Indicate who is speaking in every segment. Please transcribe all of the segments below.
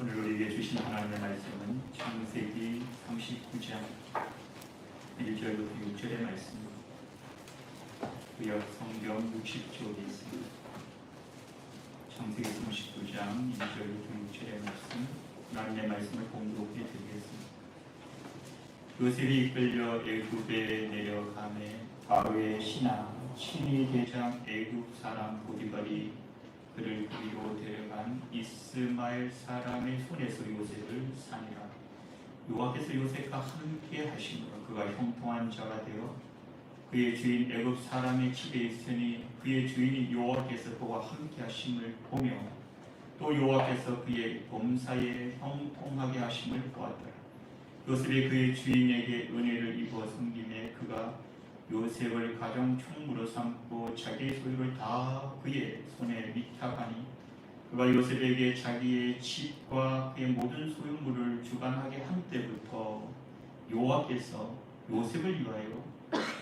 Speaker 1: 오늘 우리에게 주신 하나님의 말씀은 창세기 39장 1절부터 6절의 말씀입니다. 구약 성경 60쪽에 있습니다. 창세기 39장 1절부터 6절의 말씀, 하나님의 말씀을 공독해 드리겠습니다. 요셉이 이끌려 애굽에 내려가매 바로의 신하 친위 대장 애굽 사람 보디발이 그를 그리로 데려간 이스마엘 사람의 손에서 요셉을 사니라. 여호와께서 요셉과 함께 하심으로 그가 형통한 자가 되어 그의 주인 애굽 사람의 집에 있으니 그의 주인이 여호와께서 그와 함께 하심을 보며 또 여호와께서 그의 범사에 형통하게 하심을 보았더라. 요셉이 그의 주인에게 은혜를 입어 섬김에 그가 요셉을 가정 총무로 삼고 자기의 소유를 다 그의 손에 위탁하니 그가 요셉에게 자기의 집과 그의 모든 소유물을 주관하게 한 때부터 여호와께서 요셉을 위하여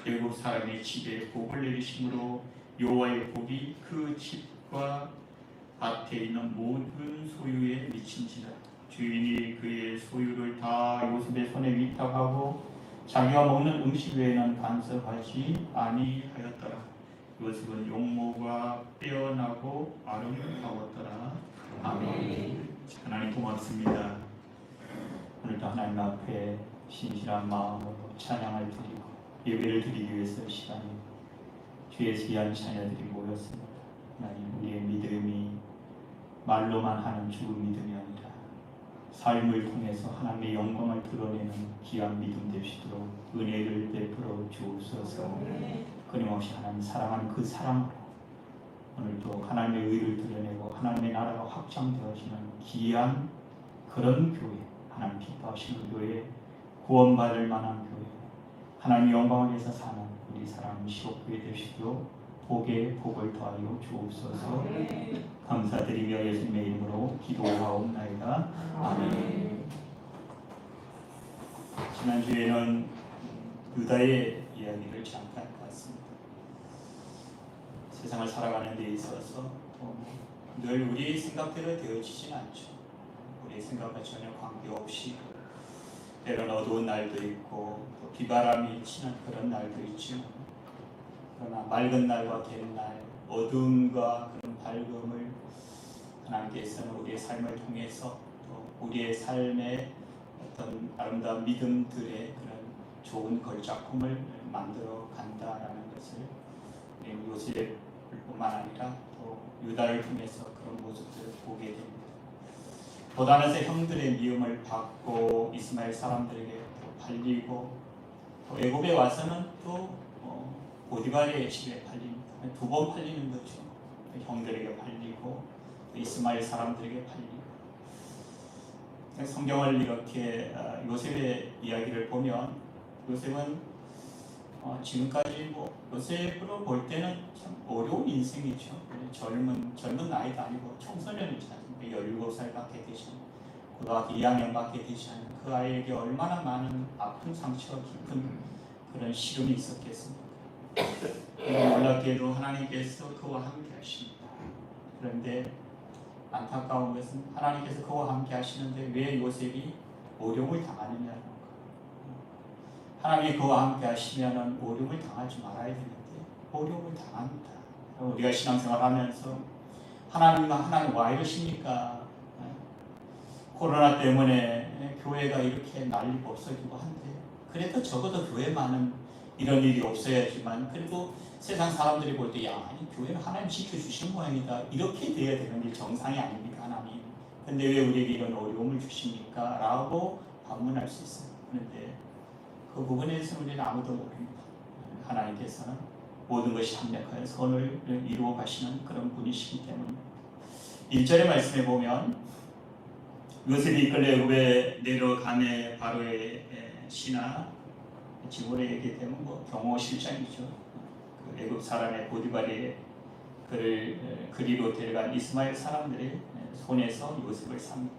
Speaker 1: 애굽 사람의 집에 복을 내리심으로 여호와의 복이 그 집과 밭에 있는 모든 소유에 미친지라. 주인이 그의 소유를 다 요셉의 손에 위탁하고 자기가 먹는 음식 외에는 간섭하지 아니하였더라. 요셉은 용모가 빼어나고 아름다웠더라. 아멘. 하나님 고맙습니다. 오늘도 하나님 앞에 신실한 마음으로 찬양을 드리고 예배를 드리기 위해서 시간에 주의 귀한 자녀들이 모였습니다. 하나님, 우리의 믿음이 말로만 하는 죽은 믿음이 아니라 삶을 통해서 하나님의 영광을 드러내는 귀한 믿음 되시도록 은혜를 베풀어 주옵소서. 끊임없이 하나님 사랑하는 그 사랑으로 오늘도 하나님의 의를 드러내고 하나님의 나라가 확장되어지는 귀한 그런 교회, 하나님 기뻐하시는 교회, 구원받을 만한 교회, 하나님의 영광을 위해서 사는 우리 사랑 시옥교회 되시도록 복에 복을 더하여 주옵소서. 감사드리며 예수님의 이름으로 기도하옵나이다. 아멘. 지난주에는 유다의 이야기를 잠깐 봤습니다. 세상을 살아가는 데 있어서 늘 우리의 생각대로 되어지진 않죠. 우리의 생각과 전혀 관계없이 때로는 어두운 날도 있고 또 비바람이 치는 그런 날도 있죠. 그러나 맑은 날과 개는 날, 어두움과 그런 밝음을 하나님께서는 우리의 삶을 통해서 또 우리의 삶의 어떤 아름다운 믿음들의 그런 좋은 걸작품을 만들어 간다라는 것을 요셉뿐만 아니라 또 유다를 통해서 그런 모습들을 보게 됩니다. 도단에서 형들의 미움을 받고 이스마엘 사람들에게 또 팔리고 또 애굽에 와서는 또 보디발의 집에 팔립니다. 두 번 팔리는 거죠. 형들에게 팔리고 이스마엘 사람들에게 팔리고. 성경을 이렇게 요셉의 이야기를 보면 요셉은 지금까지 요셉으로 볼 때는 참 어려운 인생이죠. 젊은 나이도 아니고 청소년이지 않습니까? 17살밖에 되지 않은, 고등학교 2학년밖에 되지 않은 그 아이에게 얼마나 많은 아픈 상처가 깊은 그런 시련이 있었겠습니까? 놀랍게도 하나님께서 그와 함께 하십니다. 그런데 안타까운 것은 하나님께서 그와 함께 하시는데 왜 요셉이 어려움을 당하느냐는 거. 하나님이 그와 함께 하시면 어려움을 당하지 말아야 되는데 어려움을 당합니다. 우리가 신앙생활 하면서 하나님 와 이러십니까? 코로나 때문에 교회가 이렇게 난리가 없어지고 한데 그래도 적어도 교회만은 이런 일이 없어야지만 그래도 세상 사람들이 볼 때 아니 교회는 하나님 지켜주신 모양이다 이렇게 돼야 되는 게 정상이 아닙니까 하나님? 근데 왜 우리에게 이런 어려움을 주십니까? 라고 반문할 수 있어요. 그런데 그 부분에서 우리는 아무도 모릅니다. 하나님께서는 모든 것이 합력하여 선을 이루어 가시는 그런 분이시기 때문에 1절의 말씀에 보면 요셉이 이끌려 애굽에 내려가매 바로의 신하 지금으로 얘기되면 경호 실장이죠. 그 애굽 사람의 보디발이 그를 그리로 데려간 이스마엘 사람들의 손에서 요셉을 삽니다.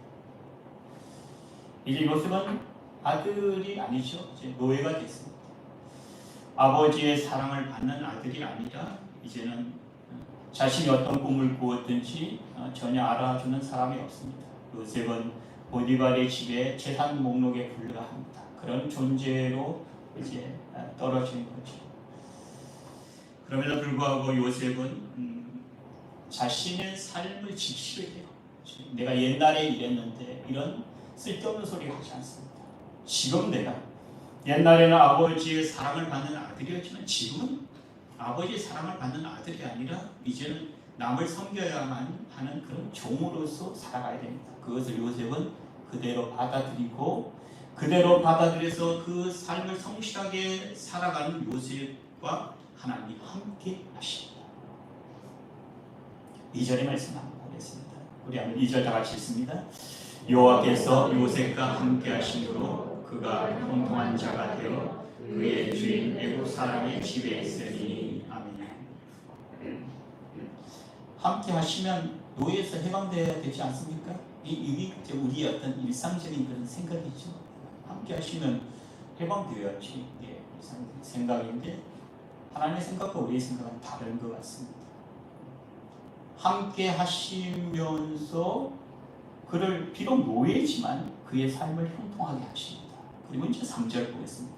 Speaker 1: 이제 요셉은 아들이 아니죠. 이제 노예가 됐습니다. 아버지의 사랑을 받는 아들이 아니라 이제는 자신이 어떤 꿈을 꾸었든지 전혀 알아주는 사람이 없습니다. 요셉은 보디발의 집에 재산 목록에 불과합니다. 그런 존재로 이제 떨어진 거죠. 그럼에도 불구하고 요셉은 자신의 삶을 직시를 해요. 내가 옛날에 이랬는데 이런 쓸데없는 소리 하지 않습니다. 지금 내가 옛날에는 아버지의 사랑을 받는 아들이었지만 지금은 아버지의 사랑을 받는 아들이 아니라 이제는 남을 섬겨야만 하는 그런 종으로서 살아가야 됩니다. 그것을 요셉은 그대로 받아들이고 그대로 받아들여서 그 삶을 성실하게 살아가는 요셉과 하나님이 함께 하십니다. 2절의 말씀 한번 보겠습니다. 우리 한번 2절 다 같이 읽습니다. 여호와께서 요셉과 함께 하심으로 그가 형통한 자가 되어 그의 주인 애굽 사람의 집에 있으니. 아멘. 함께 하시면 노예에서 해방되어야 되지 않습니까? 이게 우리의 어떤 일상적인 그런 생각이죠. 함께 하시면 해방되어야지. 예, 생각인데 하나님의 생각과 우리의 생각은 다른 것 같습니다. 함께 하시면서 그를 비록 노예지만 그의 삶을 형통하게 하십니다. 그리고 이제 3절 보겠습니다.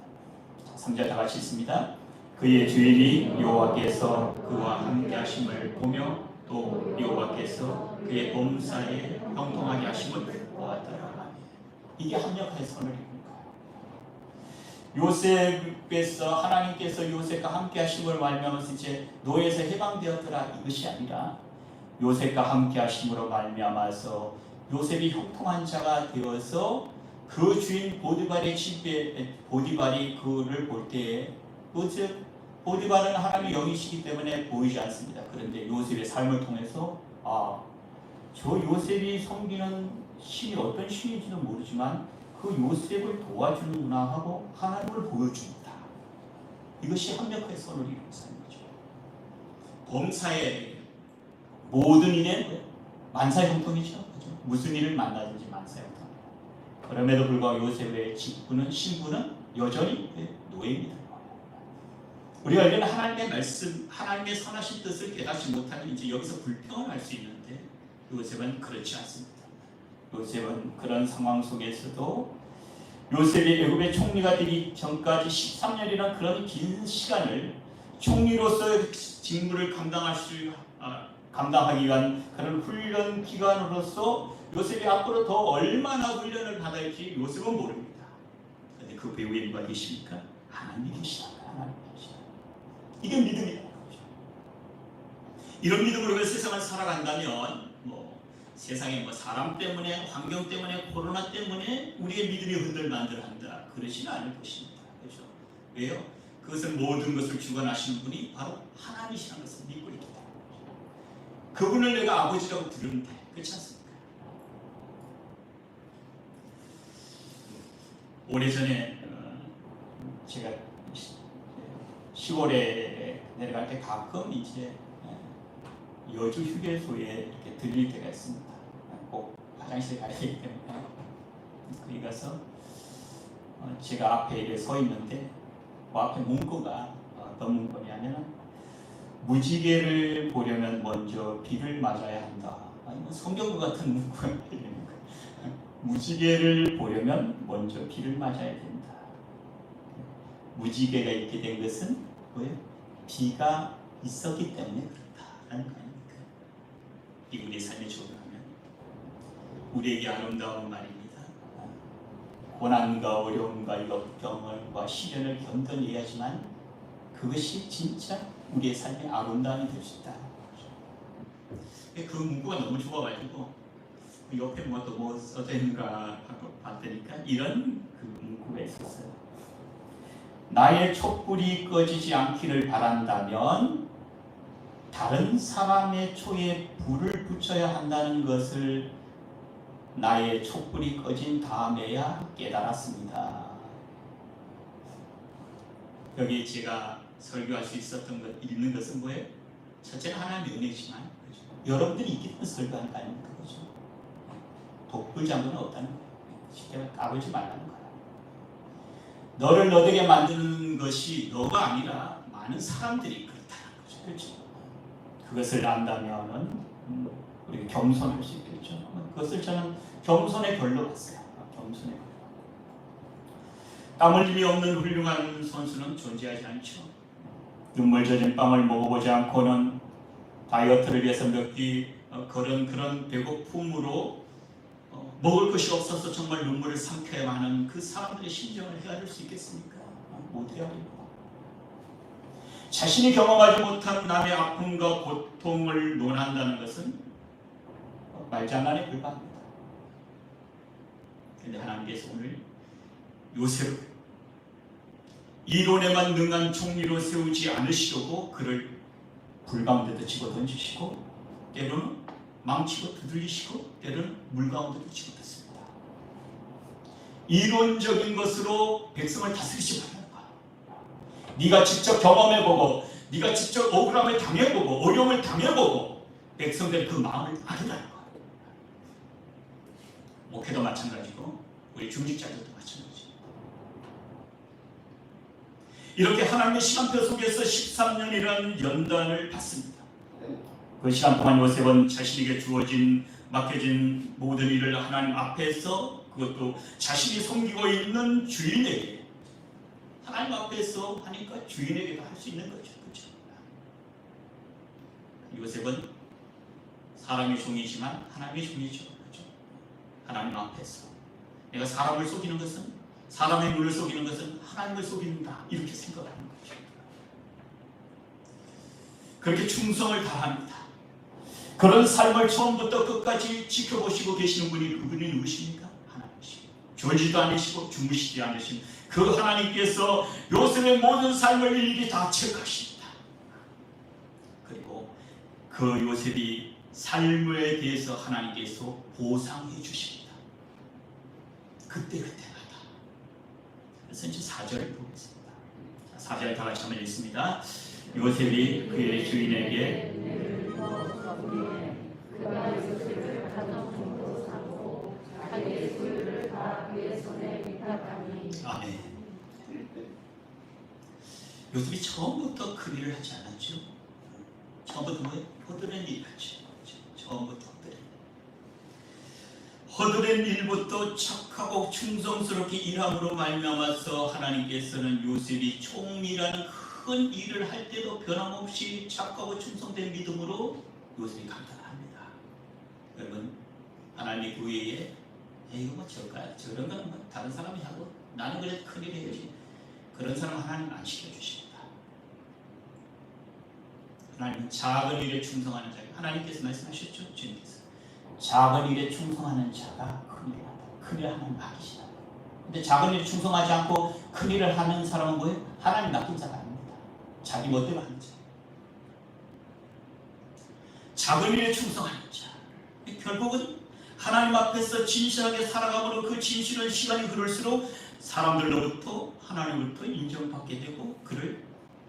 Speaker 1: 3절 다 같이 읽습니다. 그의 주인이 여호와께서 그와 함께 하심을 보며 또 여호와께서 그의 범사에 형통하게 하심을 보았더라. 이게 합력하여 선을 이룬 거예요. 요셉에서 하나님께서 요셉과 함께 하심을 말미암아서 이제 노예에서 해방되었더라 이것이 아니라 요셉과 함께 하심으로 말미암아서 요셉이 형통한 자가 되어서 그 주인 보디발의 집에 보디발이 그를 볼 때에 보디발은 하나님의 영이시기 때문에 보이지 않습니다. 그런데 요셉의 삶을 통해서 저 요셉이 섬기는 신이 어떤 신인지도 모르지만 그 요셉을 도와주는구나 하고 하나님을 보여줍니다. 이것이 합력하여 선을 이루는 삶이죠. 범사에 모든 일에 만사형통이죠. 무슨 일을 만나든지 만사형통. 그럼에도 불구하고 요셉의 직분은 신분은 여전히 노예입니다. 우리가 알기는 하나님의 말씀, 하나님의 선하신 뜻을 깨닫지 못하면 이제 여기서 불평을 할 수 있는데 요셉은 그렇지 않습니다. 요셉은 그런 상황 속에서도 요셉이 애굽의 총리가 되기 전까지 13년이라는 그런 긴 시간을 총리로서 직무를 감당하기 위한 그런 훈련 기간으로서 요셉이 앞으로 더 얼마나 훈련을 받아야 할지 요셉은 모릅니다. 그런데 그 배후에 누가 계십니까? 하나님이 계시다. 하나님이 계시다. 이게 믿음이다. 이런 믿음으로 세상을 살아간다면 세상에 사람 때문에 환경 때문에 코로나 때문에 우리의 믿음이 흔들만들한다 그러지는 않을 것입니다. 그렇죠? 왜요? 그것은 모든 것을 주관하시는 분이 바로 하나님이시라는 것을 믿고 있기 때문에 그분을 내가 아버지라고 부르는데 그렇지 않습니까? 오래전에 제가 시골에 내려갈 때 가끔 이제 여주 휴게소에 이렇게 들릴 때가 있습니다. 꼭 화장실 가야 되기 때문에 거기 가서 제가 앞에 이렇게 서 있는데 그 앞에 문구가 어떤 문구냐면 무지개를 보려면 먼저 비를 맞아야 한다. 성경과 같은 문구가 있는 거예요. 무지개를 보려면 먼저 비를 맞아야 된다. 무지개가 있게 된 것은 뭐예요? 비가 있었기 때문에 그렇다라는 거 아닙니까? 이 우리의 삶에 적용하면 우리에게 아름다운 말입니다. 고난과 어려움과 역경과 시련을 견뎌내야지만 그것이 진짜 우리의 삶의 아름다움이 될 수 있다. 그 문구가 너무 좋아가지고 옆에 뭐 써져 있는가 하고 봤더니까 이런 그 문구가 있었어요. 나의 촛불이 꺼지지 않기를 바란다면 다른 사람의 초에 불을 붙여야 한다는 것을 나의 촛불이 꺼진 다음에야 깨달았습니다. 여기 제가 설교할 수 있었던 것, 읽는 것은 뭐예요? 첫째는 하나님의 은혜지만 그렇죠? 여러분들이 있기 때문에 설교하는 거 아닙니까? 그렇죠? 독불장군은 없다는 거예요. 쉽게 까불지 말라는 거예요. 너를 너되게 만드는 것이 너가 아니라 많은 사람들이 그렇다는 거죠. 그렇죠? 그것을 안다면 우리가 겸손할 수 있겠죠. 그것을 저는 겸손의 별로 봤어요. 겸손의 별로. 땀 흘림이 없는 훌륭한 선수는 존재하지 않죠. 눈물 젖은 빵을 먹어보지 않고는 다이어트를 위해서 몇 끼 그런 배고픔으로 먹을 것이 없어서 정말 눈물을 삼켜야 하는 그 사람들의 심정을 헤아릴 수 있겠습니까? 못 헤아립니다. 자신이 경험하지 못한 남의 아픔과 고통을 논한다는 것은 말장난에 불과합니다. 그런데 하나님께서 오늘 요셉을 이론에만 능한 총리로 세우지 않으시려고 그를 불 가운데도 집어 던지시고 때로는 망치고 두들리시고 때로는 물 가운데도 집어 던집니다. 이론적인 것으로 백성을 다스리지 말라는 거야. 네가 직접 경험해보고 네가 직접 억울함을 당해보고 어려움을 당해보고 백성들의 그 마음을 알으라는 거야. 목회도 마찬가지고 우리 중직자들도 마찬가지고 이렇게 하나님의 시간표 속에서 13년이라는 연단을 받습니다. 그 시간 동안 요셉은 자신에게 주어진 맡겨진 모든 일을 하나님 앞에서 그것도 자신이 섬기고 있는 주인에게 하나님 앞에서 하니까 주인에게도 할 수 있는 거죠. 그렇죠? 요셉은 사람의 종이지만 하나님의 종이죠. 그렇죠? 하나님 앞에서 내가 사람을 속이는 것은 사람의 눈을 속이는 것은 하나님을 속인다 이렇게 생각하는 거죠. 그렇게 충성을 다합니다. 그런 삶을 처음부터 끝까지 지켜보시고 계시는 분이 그분이 누구십니까? 하나님이시고 졸지도 않으시고 주무시지 않으신 그 하나님께서 요셉의 모든 삶을 일일이 다 체크하십니다. 그리고 그 요셉이 삶에 대해서 하나님께서 보상해 주십니다. 그때마다. 그래서 이제 4절을 보겠습니다. 4절 다 같이 한번 읽습니다. 요셉이 그의 주인에게 그가 요셉을 가장 종으로 삼고 자기의 소유를 다 그의 손에 위탁하니. 아멘. 요셉이 처음부터 그 일을 하지 않았죠. 처음부터 뭐예요? 허드렛 일을 하죠. 처음부터 허드렛 일부터 착하고 충성스럽게 일함으로 말미암아서 하나님께서는 요셉이 총리라는 큰 일을 할 때도 변함없이 착하고 충성된 믿음으로 요셉이 감당합니다. 여러분 하나님의 교회에 이거 뭐 저런 거는 뭐 다른 사람이 하고 나는 그래도 큰일 해야지 그런 사람 하나님 안 시켜주십니다. 하나님은 작은 일에 충성하는 자가 하나님께서 말씀하셨죠. 주님께서 작은 일에 충성하는 자가 큰일을 한다. 큰일을 하나님 맡기시다. 근데 작은 일에 충성하지 않고 큰일을 하는 사람은 뭐예요? 하나님 맡긴 자가 아닙니다. 자기 멋대로 하는 자. 작은 일에 충성하는 자. 결국은 하나님 앞에서 진실하게 살아가므로 그 진실한 시간이 흐를수록 사람들로부터 하나님으로부터 인정받게 되고 그를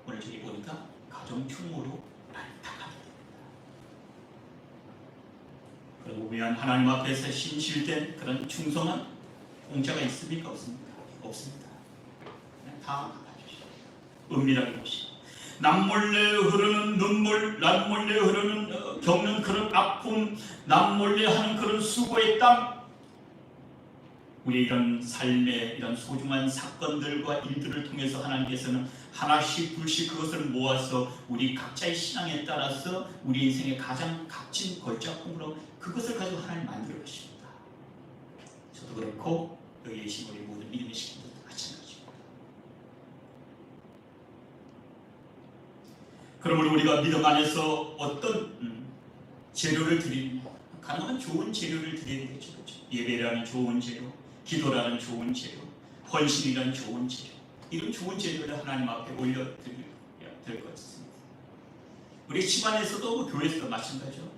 Speaker 1: 오늘 저기 보니까 가정총무로 발탁하게 됩니다. 그리고 우리는 하나님 앞에서 신실된 그런 충성한 공짜가 있습니까? 없습니까? 없습니다. 다 받아주시고 은밀하게 보시고 남몰래 흐르는 눈물, 남몰래 흐르는 겪는 그런 아픔, 남몰래 하는 그런 수고의 땀 우리 이런 삶의 이런 소중한 사건들과 일들을 통해서 하나님께서는 하나씩 둘씩 그것을 모아서 우리 각자의 신앙에 따라서 우리 인생의 가장 값진 걸작품으로 그것을 가지고 하나님 만들어 가십니다. 저도 그렇고 여기 계신 우리 모든 믿음의 식구들도 마찬가지입니다. 그러므로 우리가 믿음 안에서 어떤 재료를 드리느냐 가능한 좋은 재료를 드려야 되죠. 그렇죠? 예배라는 좋은 재료, 기도라는 좋은 재료, 헌신이라는 좋은 재료 이런 좋은 재료를 하나님 앞에 올려드려야 될 것 같습니다. 우리 집안에서도 교회에서도 마찬가지죠.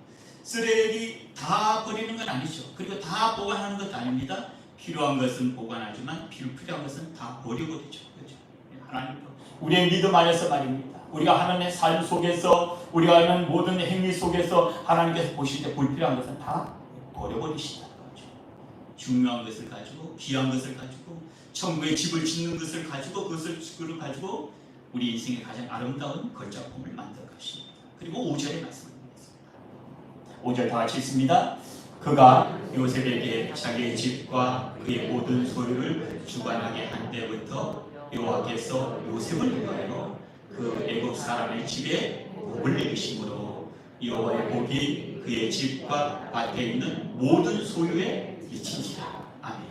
Speaker 1: 쓰레기 다 버리는 건 아니죠. 그리고 다 보관하는 것도 아닙니다. 필요한 것은 보관하지만 불필요한 것은 다 버리고 되죠. 그렇죠? 하나님도 우리의 믿음 안에서 말입니다. 우리가 하나님의 삶 속에서 우리가 하는 모든 행위 속에서 하나님께서 보실 때 불필요한 것은 다 버려버리신다는 거죠. 중요한 것을 가지고 귀한 것을 가지고 천국의 집을 짓는 것을 가지고 그것을 가지고 우리 인생의 가장 아름다운 걸작품을 만들어 가십니다. 그리고 5절에 말씀드리겠습니다. 5절 다 같이 읽습니다. 그가 요셉에게 자기의 집과 그의 모든 소유를 주관하게 한 때부터 여호와께서 요셉을 위하여 그 애굽 사람의 집에 복을 내리심으로 여호와의 복이 그의 집과 밭에 있는 모든 소유에 미치니라. 아멘.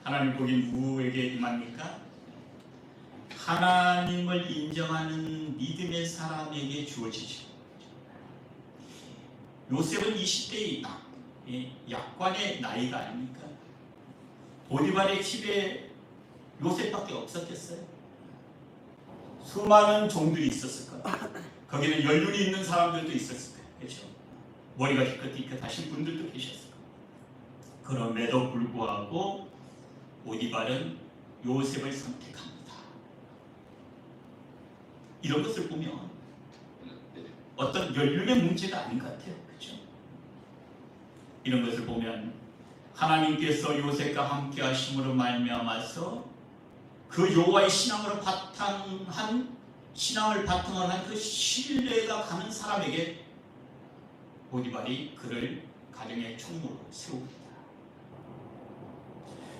Speaker 1: 하나님 복이 누구에게 임합니까? 하나님을 인정하는 믿음의 사람에게 주어지죠. 요셉은 20대의 약관의 나이가 아닙니까? 보디발의 집에 요셉밖에 없었겠어요? 수많은 종들이 있었을 거예요. 거기는 연륜이 있는 사람들도 있었을 거예요. 그렇죠? 머리가 희끗희끗하신 분들도 계셨을 거예요. 그럼에도 불구하고 보디발은 요셉을 선택합니다. 이런 것을 보면 어떤 연륜의 문제가 아닌 것 같아요. 그렇죠? 이런 것을 보면 하나님께서 요셉과 함께 하심으로 말미암아서 그 여호와의 신앙을 바탕으로 한 그 신뢰가 가는 사람에게 보디발이 그를 가정의 총무로 세웁니다.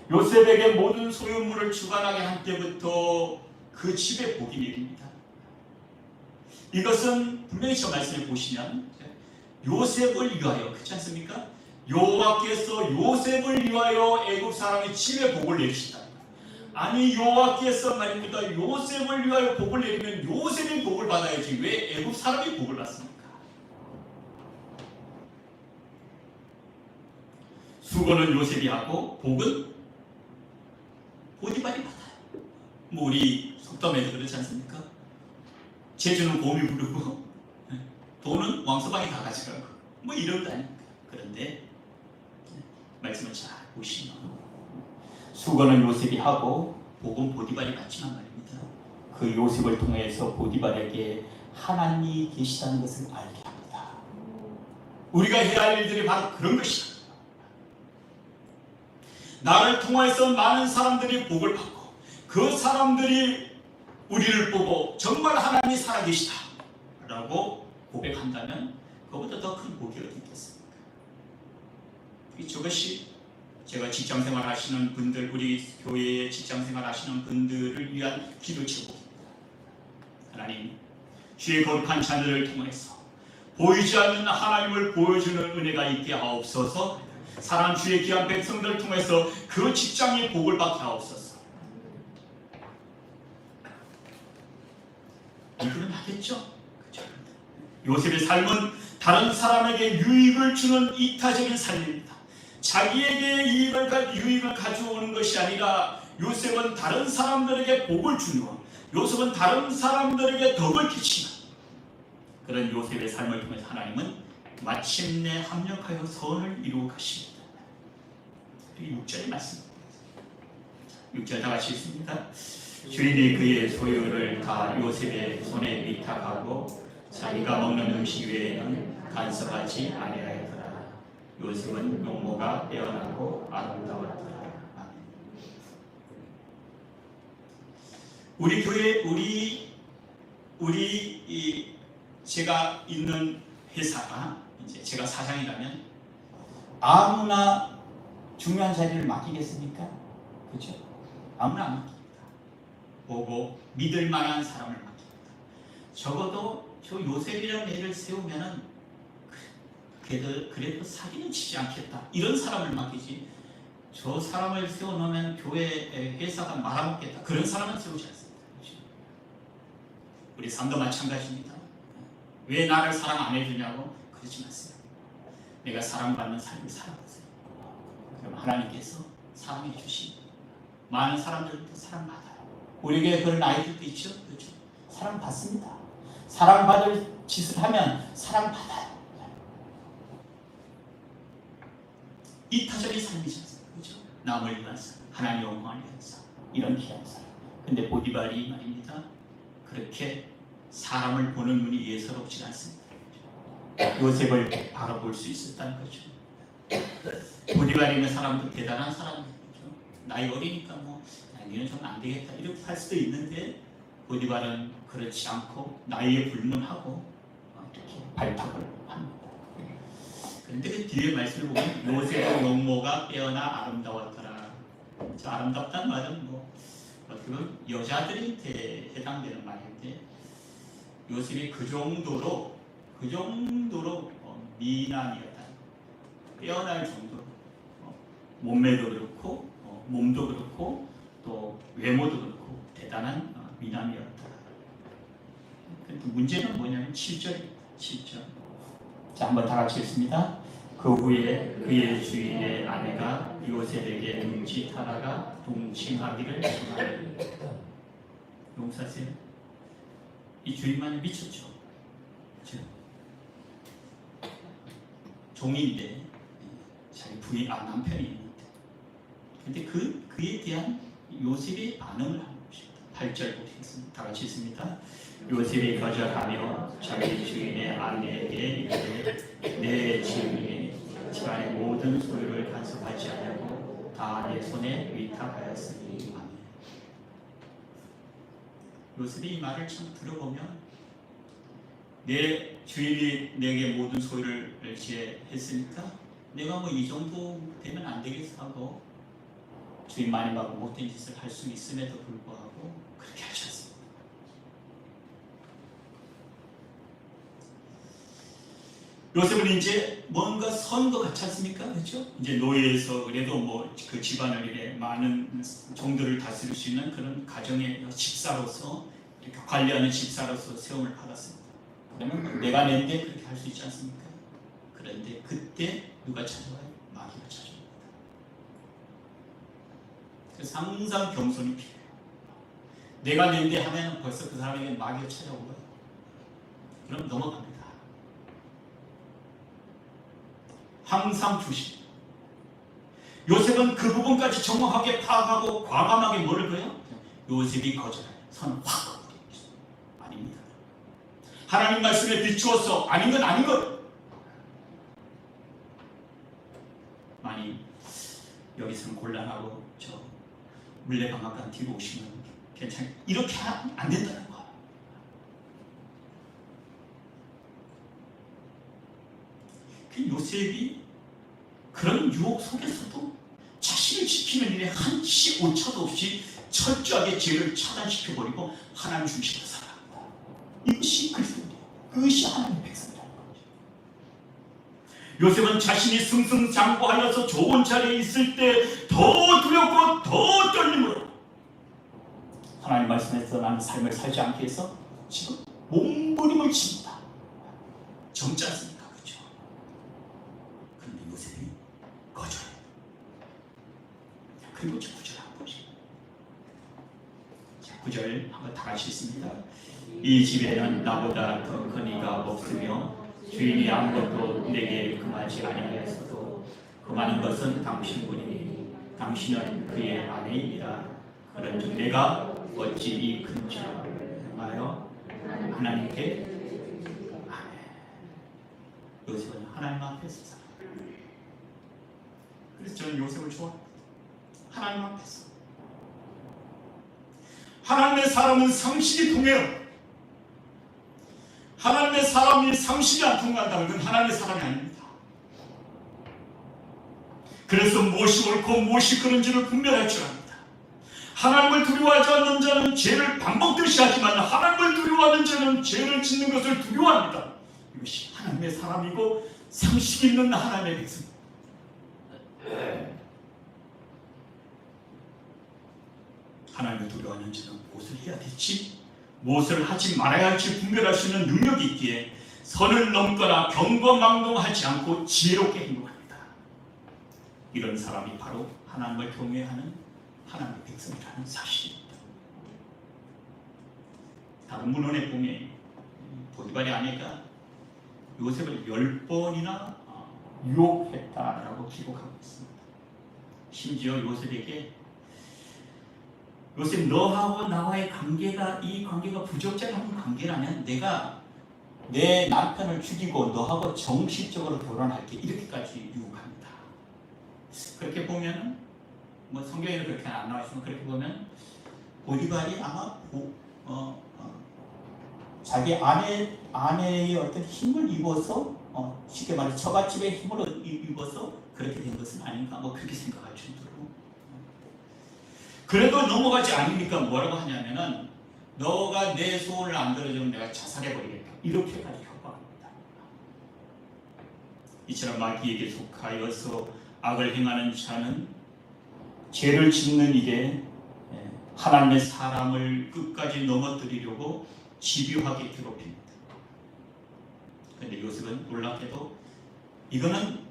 Speaker 1: 요셉에게 모든 소유물을 주관하게 한 때부터 그 집에 복이 내립니다. 이것은 분명히 저 말씀을 보시면 요셉을 위하여, 그렇지 않습니까? 여호와께서 요셉을 위하여 애굽 사람의 집에 복을 내리시다. 아니, 여호와께서 말입니다. 요셉을 위하여 복을 내리면 요셉이 복을 받아야지 왜 애굽 사람이 복을 받습니까? 수고는 요셉이 하고 복은 보디발이 받아요. 뭐 우리 속담에도 그렇지 않습니까? 제주는 곰이 부르고 돈은 왕서방이 다 가져가고 뭐 이런 거 아닙니까? 그런데 말씀을 잘 보시면 수고는 요셉이 하고 복은 보디발이 받지만 말입니다. 그 요셉을 통해서 보디발에게 하나님이 계시다는 것을 알게 합니다. 우리가 해야 할 일들이 바로 그런 것이다. 나를 통해서 많은 사람들이 복을 받고 그 사람들이 우리를 보고 정말 하나님이 살아계시다 라고 고백한다면 그것보다 더 큰 복이 어디 있겠습니까? 저것이 제가 직장생활 하시는 분들, 우리 교회에 직장생활 하시는 분들을 위한 기도 제목입니다. 하나님, 주의 거룩한 자녀를 통해서 보이지 않는 하나님을 보여주는 은혜가 있게 하옵소서. 사랑 주의 귀한 백성들을 통해서 그 직장의 복을 받게 하옵소서. 이거는 하겠죠? 그렇죠? 요셉의 삶은 다른 사람에게 유익을 주는 이타적인 삶입니다. 자기에게 유익을 가져오는 것이 아니라 요셉은 다른 사람들에게 복을 주는, 요셉은 다른 사람들에게 덕을 끼치는 그런 요셉의 삶을 통해서 하나님은 마침내 합력하여 선을 이루어 가십니다. 6절의 말씀입니다. 6절 다 같이 읽습니다. 주인이 그의 소유를 다 요셉의 손에 위탁하고 자기가 먹는 음식 외에는 간섭하지 아니하였더라. 요셉은 용모가 빼어나고 아름다웠더라. 우리 교회, 제가 있는 회사가 이제 제가 사장이라면 아무나 중요한 자리를 맡기겠습니까? 그렇죠? 아무나 안 맡깁니다. 보고 믿을 만한 사람을 맡깁니다. 적어도 저 요셉이라는 애를 세우면은 그래도 사기는 치지 않겠다. 이런 사람을 맡기지. 저 사람을 세워놓으면 교회 회사가 말아먹겠다. 그런 사람은 세우지 않습니다. 그렇죠? 우리 삶도 마찬가지입니다. 왜 나를 사랑 안 해주냐고 그러지 마세요. 내가 사랑받는 삶을 살아보세요. 그럼 하나님께서 사랑해 주시고 많은 사람들도 사랑받아요. 우리에게 그런 아이들도 있죠. 그렇죠? 사랑받습니다. 사랑받을 짓을 하면 사랑받아요. 이타적인 삶이지 않습니까? 그렇죠? 남을 위해서, 하나님 영광을 위해서 이런 귀한 삶. 근데 보디발이 말입니다. 그렇게 사람을 보는 눈이 예사롭지 않습니다. 요셉을 바라볼 수 있었다는 거죠. 보디발이는 사람도 대단한 사람이죠. 나이 어리니까 니는 좀 안 되겠다 이렇게 할 수도 있는데 보디발은 그렇지 않고 나이에 불문하고 이렇게 발탁을 합니다. 그런데 그 뒤에 말씀을 보면 요셉의 용모가 빼어나 아름다웠더라. 저 아름답다는 말은 뭐 어떻게 보면 여자들한테 해당되는 말인데 요셉이 그 정도로 미남이었다. 빼어날 정도로 몸매도 그렇고 몸도 그렇고 또 외모도 그렇고 대단한 미남이었다. 근데 문제는 뭐냐면 7절입니다. 7절. 자, 한번 다 같이 읽습니다. 그 후에 그의 주인의 아내가 요셉에게 눈짓하다가 동침하기를 청하니. 용사세요? 이 주인만이 미쳤죠. 그렇죠? 종인데 자기 부인 남편이 있는데 근데 그에 대한 요셉의 반응을 하는 것입니다. 8절 보겠습니다. 다 같이 있습니다. 요셉이 거절하며 자기 주인의 아내에게 이르되 내 주인이 집안의 모든 소유를 간섭하지 않냐고 다 내 손에 위탁하였으니. 아멘. 요셉이 이 말을 참 들어보면 내 주인이 내게 모든 소유를 지혜했으니까 내가 뭐 이 정도 되면 안 되겠어 하고 주인 많이 받고 못된 짓을 할 수 있음에도 불구하고 그렇게 하셨습니다. 요셉은 이제 뭔가 선 것 같지 않습니까? 그렇죠? 이제 노예에서 그래도 뭐 그 집안을 이래 많은 종들을 다스릴 수 있는 그런 가정의 집사로서 이렇게 관리하는 집사로서 세움을 받았습니다. 그러면 내가 낸데 그렇게 할 수 있지 않습니까? 그런데 그때 누가 찾아와요? 마귀가 찾아옵니다. 그래서 항상 겸손이 필요해요. 내가 낸데 하면 벌써 그 사람에게 마귀가 찾아오고요. 그럼 넘어갑니다. 항상 조심. 요셉은 그 부분까지 정확하게 파악하고 과감하게 뭐를 거요? 요셉이 거절해요. 선을 확 그어버립니다. 아닙니다. 하나님 말씀에 비추어서 아닌 건 아닌 것. 많이 여기서는 곤란하고 저 물레방앗간 뒤로 오시면 괜찮아요. 이렇게 하면 안 된다는 거야. 그 요셉이 그런 유혹 속에서도 자신을 지키는 일에 한치 오차도 없이 철저하게 죄를 차단시켜버리고 하나님 중심으로 살아갑니다. 이것이 그리스도예요. 그것이 하나님의 백성이라는 거죠. 요셉은 자신이 승승장구하여서 좋은 자리에 있을 때 더 두렵고 더 떨림으로 하나님 말씀에서 나는 삶을 살지 않기 위해서 지금 몸부림을 칩니다. 젊지 않습니까? 그렇죠? 그런데 요셉이 거절해요. 그리고 9절 보시죠. 9절 한번 다 같이 읽습니다. 이 집에는 나보다 더 큰 이가 없으며 주인이 아무것도 내게 금하지 아니하였어도 금하는 것은 당신뿐이니 당신은 그의 아내이니라. 그런즉 내가 어찌 이 큰 죄를 행하여 하나님께 아멘. 요셉은 하나님 앞에서 살아요. 그래서 저는 요셉을 좋아합니다. 하나님 앞에서. 하나님의 사람은 상식이 통해요. 하나님의 사람이 상식이 안 통한다는 건 하나님의 사람이 아닙니다. 그래서 무엇이 옳고 무엇이 그른지를 분별할 줄 압니다. 하나님을 두려워하지 않는 자는 죄를 반복듯이 하지만 하나님을 두려워하는 자는 죄를 짓는 것을 두려워합니다. 이것이 하나님의 사람이고 상식 있는 하나님의 백성입니다. 하나님을 두려워하는 자는 무엇을 해야 될지, 무엇을 하지 말아야 할지 분별할 수 있는 능력이 있기에 선을 넘거나 경거망동하지 않고 지혜롭게 행동합니다. 이런 사람이 바로 하나님을 경외하는 하나님의 백성이라는 사실입니다. 다른 문헌에 보면 보디발의 아내가 요셉을 10번이나 유혹했다라고 기록하고 있습니다. 심지어 요셉에게 요셉 너하고 나와의 관계가 이 관계가 부적절한 관계라면 내가 내 남편을 죽이고 너하고 정식적으로 결혼할게 이렇게까지 유혹합니다. 그렇게 보면 뭐 성경에는 그렇게 안 나와 있지만 그렇게 보면 보디발이 아마 자기 아내의 어떤 힘을 입어서
Speaker 2: 쉽게 말해 처갓집의 힘으로 입어서 그렇게 된 것은 아닌가 그렇게 생각할 정도로. 그래도 넘어가지 않으니까 뭐라고 하냐면은 너가 내 소원을 안 들어주면 내가 자살해버리겠다 이렇게까지 협박합니다. 이처럼 마귀에게 속하여서 악을 행하는 자는 죄를 짓는 일에 하나님의 사람을 끝까지 넘어뜨리려고 집요하게 괴롭힙니다. 그런데 요셉은 놀랍게도 이거는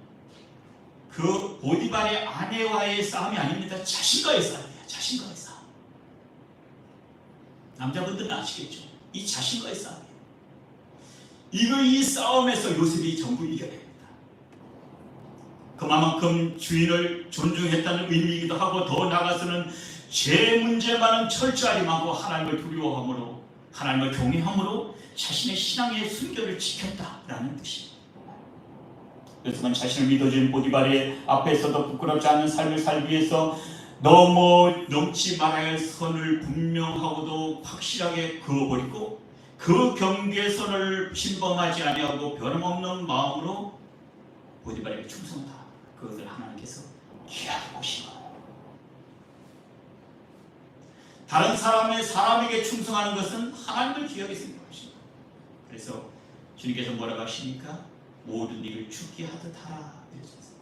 Speaker 2: 그 보디발의 아내와의 싸움이 아닙니다. 자신과의 싸움이에요. 자신과의 싸움. 남자분들은 아시겠죠? 이 자신과의 싸움이에요. 이 싸움에서 요셉이 전부 이겨냅니다. 그만큼 주인을 존중했다는 의미이기도 하고 더 나아가서는 죄 문제만은 철저하게 막고 하나님을 두려워함으로 하나님을 경외함으로 자신의 신앙의 순결을 지켰다라는 뜻입니다. 요셉은 자신을 믿어준 보디발의 앞에서도 부끄럽지 않은 삶을 살기 위해서 넘지 말아야 할 선을 분명하고도 확실하게 그어버리고 그 경계선을 침범하지 아니하고 변함없는 마음으로 보디발에게 충성하다. 그것을 하나님께서 기하게 보시고 다른 사람에게 충성하는 것은 하나님을 귀하게 생각하십니다. 그래서 주님께서 뭐라고 하시니까 모든 일을 죽게 하듯 하라 이러셨어요.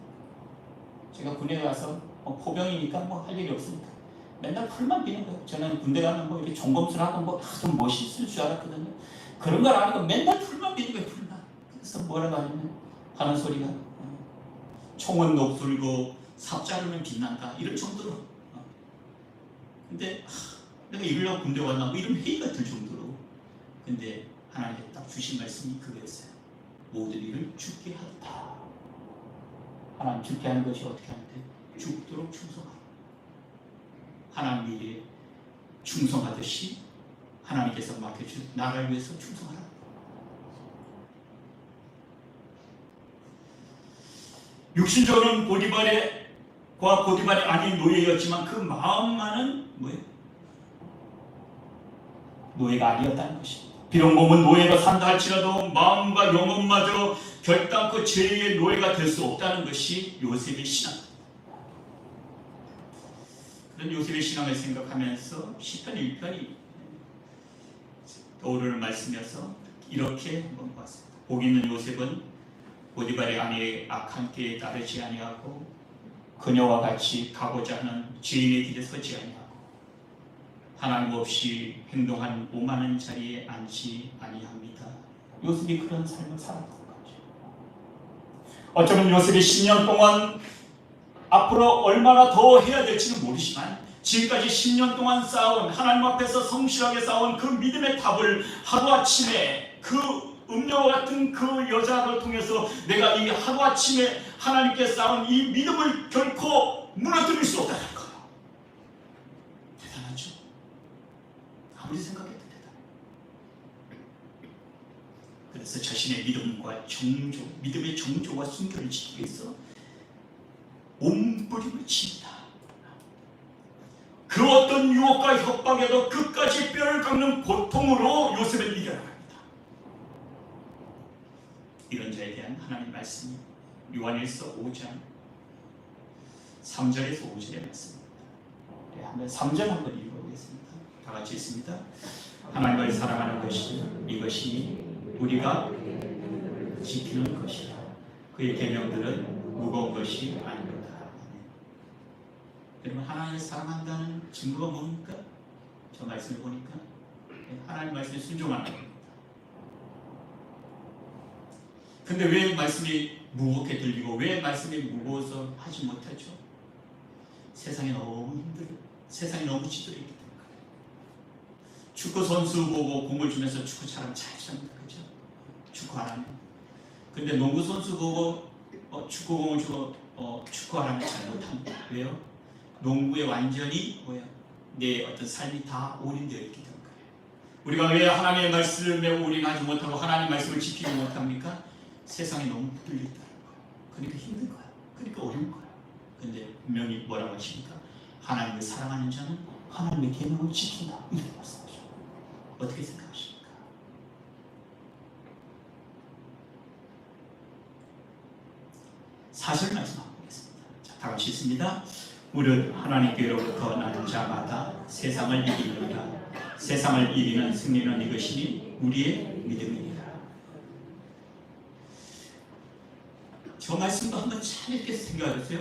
Speaker 2: 제가 군대에 가서 포병이니까 할 일이 없습니다. 맨날 풀만 비는 거예요. 저는 군대 가면 이렇게 종검술하고 좀 멋있을 줄 알았거든요. 그런 걸 아니고 맨날 풀만 비는 거예요. 풀만. 그래서 뭐라고 하는 소리가 총은 녹슬고 삽자루는 빛난다 이럴 정도로. 근데 내가 이러려고 군대 왔나 이런 회의가 들 정도로. 근데 하나님께 딱 주신 말씀이 그거였어요. 모든 일을 죽게 하다. 하나님 죽게 하는 것이 어떻게 하는데 죽도록 충성하라. 하나님 일에 충성하듯이 하나님께서 맡겨준 나라를 위해서 충성하라. 육신적으로는 보디발의 아닌 노예였지만 그 마음만은 뭐예요? 노예가 아니었다는 것입니다. 비록 몸은 노예로 산다 할지라도 마음과 영혼마저 결단코 죄의 노예가 될 수 없다는 것이 요셉의 신앙입니다. 그런 요셉의 신앙을 생각하면서 시편 1편이 떠오르는 말씀이어서 이렇게 한번 봤습니다. 복 있는 요셉은 보디발의 아내의 악한 길에 따르지 아니하고 그녀와 같이 가고자 하는 죄인의 길에 서지 아니하고 하나님 없이 행동한 오만한 자리에 앉지 아니합니다. 요셉이 그런 삶을 살았던 거죠. 어쩌면 요셉이 10년 동안 앞으로 얼마나 더 해야 될지는 모르지만 지금까지 10년 동안 쌓아온 하나님 앞에서 성실하게 쌓아온 그 믿음의 탑을 하루아침에 그 음녀와 같은 그 여자를 통해서 내가 이 하루아침에 하나님께 쌓은 이 믿음을 결코 무너뜨릴 수 없다는 거예요. 대단하죠? 아무리 생각해도 대단해요. 그래서 자신의 믿음과 정조, 믿음의 정조와 순결을 지키기 위해서 몸부림을 칩니다. 그 어떤 유혹과 협박에도 끝까지 뼈를 깎는 고통으로 요셉을 이겨나갑니다. 이런 자에 대한 하나님의 말씀이 요한일서 5장 3절에서 5절의 말씀입니다. 네, 한번 3절 한번 읽어보겠습니다. 다 같이 읽습니다. 하나님을 사랑하는 것이 이것이 우리가 지키는 것이다. 그의 계명들은 무거운 것이 아닙니다. 여러분, 하나님을 사랑한다는 증거가 뭡니까? 저 말씀을 보니까 하나님 말씀에 순종하는 겁니다. 근데 왜 말씀이 무겁게 들리고 왜 말씀이 무거워서 하지 못하죠? 세상이 너무 힘들어요. 세상이 너무 지도있기 때문에. 축구 선수 보고 공을 주면서 축구 잘하면 잘 찹니다. 그죠? 축구 안 하면. 근데 농구 선수 보고 축구공을 주고 축구 안 하면 잘 못합니다. 왜요? 농구에 완전히 내 어떤 삶이 다 올인되어 있기 때문에 그래요. 우리가 왜 하나님의 말씀에 올인하지 못하고 하나님의 말씀을 지키지 못합니까? 세상이 너무 흔들린다는 거예요. 그러니까 힘든 거야. 그러니까 어려운 거야. 근데 분명히 뭐라고 하십니까? 하나님을 사랑하는 자는 하나님의 계명을 지킨다. 이렇게 말씀하죠. 어떻게 생각하십니까? 사실 말씀하고 보겠습니다. 자, 다 같이 있습니다. 무릇 하나님께로부터 나는 자마다 세상을 이기느니라. 세상을 이기는 승리는 이것이니 우리의 믿음이니라. 저 말씀도 한번 잘 읽겠어 생각해보세요.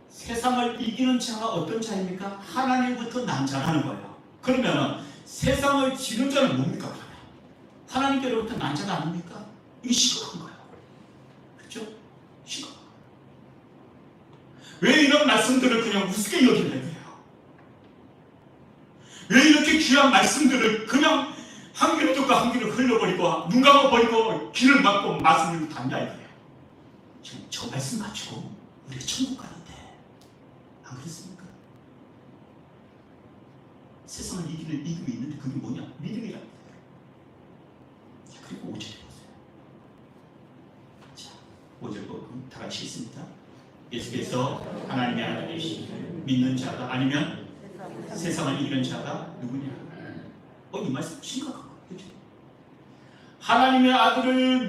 Speaker 2: 세상을 이기는 자가 어떤 자입니까? 하나님부터 난 자라는 거예요. 그러면 세상을 지는 자는 뭡니까? 그러면 하나님께로부터 난 자가 아닙니까? 이게 심각한 거예요. 그렇죠? 심각한 거예요. 왜 이런 말씀들을 그냥 우습게 여기는 거예요? 왜 이렇게 귀한 말씀들을 그냥 한 귀로 듣고 한 귀로 흘려버리고 눈 감아버리고 귀를 막고 말씀을 담냐 이거예요. 지금 저 말씀 가지고 우리가 천국 가는데 안 그렇습니까? 세상을 이기는 이름이 있는데 그게 뭐냐? 믿음이랍니다. 자, 그리고 5절에 보세요. 자, 5절 보고 다 같이 있습니다. 예수께서 하나님의 아들이시기를 믿는 자가 아니면 세상을 이기는 자가 누구냐? 이 말씀 심각한 거예요. 그렇죠? 하나님의 아들을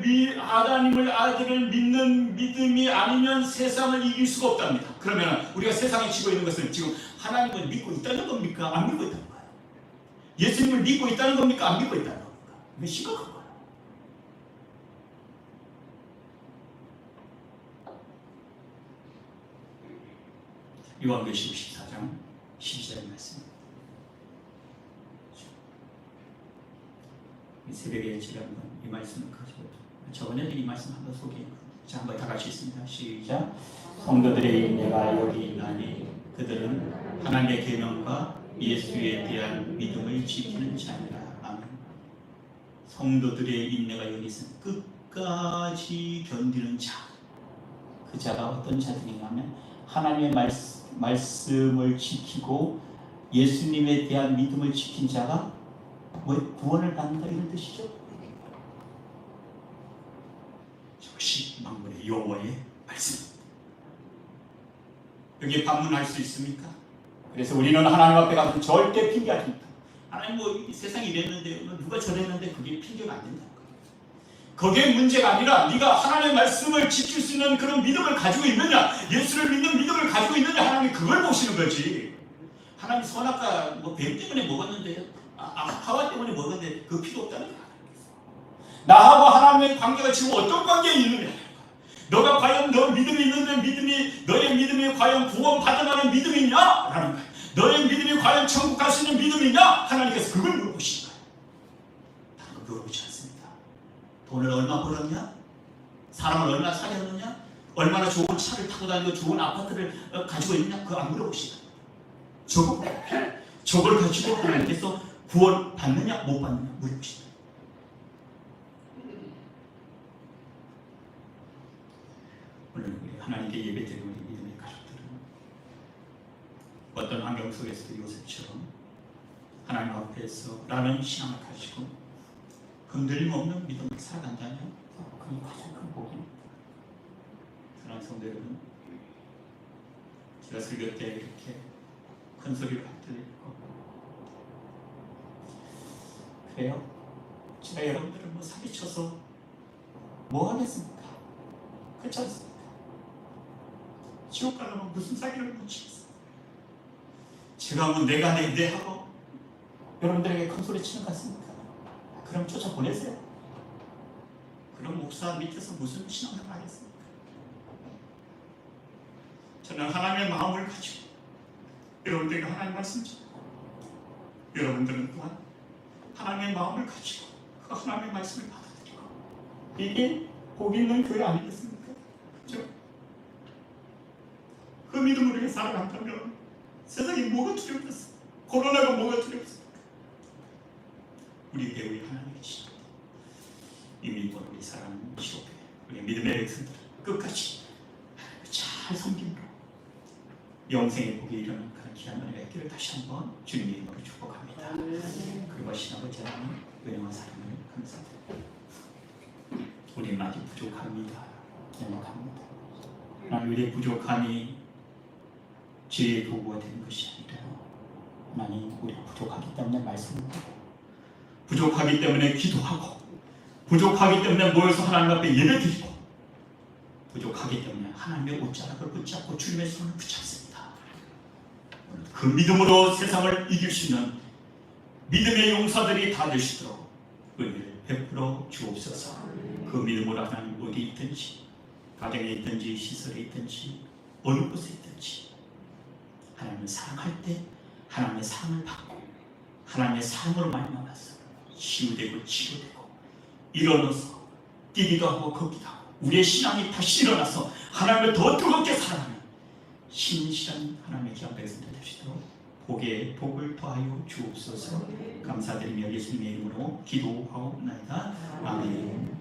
Speaker 2: 믿는 믿음이 아니면 세상을 이길 수가 없답니다. 그러면 우리가 세상에 지고 있는 것은 지금 하나님을 믿고 있다는 겁니까? 안 믿고 있다는 거예요? 예수님을 믿고 있다는 겁니까? 안 믿고 있다는 겁니까? 이게 심각한 거예요. 요한계시록 14장 12절의 말씀. 새벽에 제가 한번 이 말씀을 가지고 저번에도 이 말씀 한번 소개했거든요. 자, 한번 다 같이 있습니다. 시작. 성도들의 인내가 여기 있나니 그들은 하나님의 계명과 예수에 대한 믿음을 지키는 자니라. 아멘. 성도들의 인내가 여기 있으면 끝까지 견디는 자. 그 자가 어떤 자들이냐면 하나님의 말씀을 지키고 예수님에 대한 믿음을 지킨 자가 구원을 받는다 이런 뜻이죠. 역시 만군의 여호와의 말씀. 여기에 방문할 수 있습니까? 그래서 우리는 하나님 앞에 가서 절대 핑계하지 못합니다. 하나님 이 세상이 이랬는데 누가 저랬는데 그게 핑계가 안 된다는 거예요. 그게 문제가 아니라 네가 하나님의 말씀을 지킬 수 있는 그런 믿음을 가지고 있느냐, 예수를 믿는 믿음을 가지고 있느냐, 하나님이 그걸 보시는 거지. 하나님 선악과 뱀 때문에 먹었는데 하와 때문에 먹었는데 그 필요 없다는 거야. 나하고 하나님의 관계가 지금 어떤 관계에 있느냐. 너가 과연 너 믿음이 있는데 너의 믿음이 과연 구원 받아가는 믿음이냐? 라는 거야. 너의 믿음이 과연 천국 갈 수 있는 믿음이냐? 하나님께서 그걸 물어보시는 거야. 다른 거 물어보지 않습니다. 돈을 얼마 벌었냐? 사람을 얼마나 사귀었느냐? 얼마나 좋은 차를 타고 다니고 좋은 아파트를 가지고 있느냐? 그거 안 물어보시는 거야. 저걸 가지고 하나님께서 구원 받느냐 못 받느냐 물어보시다. 오늘 우리 하나님께 예배드리는 우리 믿음의 가족들은 어떤 환경 속에서도 요셉처럼 하나님 앞에서 라는 신앙을 가지고 흔들림 없는 믿음을 살아간다면 그게 가장 큰 복입니다. 사랑하는 성도 여러분, 제가 설교 때 이렇게 큰 소리로 들리고 그래요? 제가 여러분들을 사기쳐서 뭐 하겠습니까? 그렇지 않습니까? 지옥 가려면 무슨 사기를 못 치겠어요? 제가 내가 내 하고 여러분들에게 큰 소리 치는 것 같습니까? 그럼 쫓아보내세요. 그럼 목사 밑에서 무슨 신앙을 하겠습니까? 저는 하나님의 마음을 가지고 여러분들에게 하나님 말씀 전하고 여러분들은 또한 하나님의 마음을 가지고 그 하나님의 말씀을 받아들이고 이게 복 있는 교회 아니겠습니까? 그렇죠? 그 믿음으로 우리가 살아간다면 세상에 뭐가 두렵겠어? 코로나가 뭐가 두렵습니까? 우리에게 우리 하나님의 계시는데 이 믿음으로 우리 사랑하는 시오페 우리 믿음의 백성들 끝까지 잘 섬김으로 영생의 복에 이르는 그런 귀한 은혜가 있기를 다시 한번 주님의 이름으로 축복합니다. 그리고 신아버지 하나님 은혜와 사랑을 감사드립니다. 우리는 아직 부족합니다. 연약합니다. 하나님 우리의 부족함이 죄의 도구가 되는 것이 아니라 하나님 우리가 부족하기 때문에 말씀을 하고 부족하기 때문에 기도하고 부족하기 때문에 모여서 하나님 앞에 예배드리고 부족하기 때문에 하나님의 옷자락을 붙잡고 주님의 손을 붙잡습니다. 오늘 그 믿음으로 세상을 이길 수 있는 믿음의 용사들이 다 되시도록 은혜를 베풀어 주옵소서. 그 믿음으로 하나님 어디 있든지, 가정에 있든지, 시설에 있든지, 어느 곳에 있든지 하나님을 사랑할 때 하나님의 사랑을 받고 하나님의 사랑으로 말미암아서 치유되고 치료되고 일어나서 뛰기도 하고 걷기도 하고 우리의 신앙이 다시 일어나서 하나님을 더 뜨겁게 사랑하는 신실한 하나님의 귀한 백성들 되시도록 복에 복을 더하여 주옵소서. 감사드리며 예수님의 이름으로 기도하옵나이다. 아멘.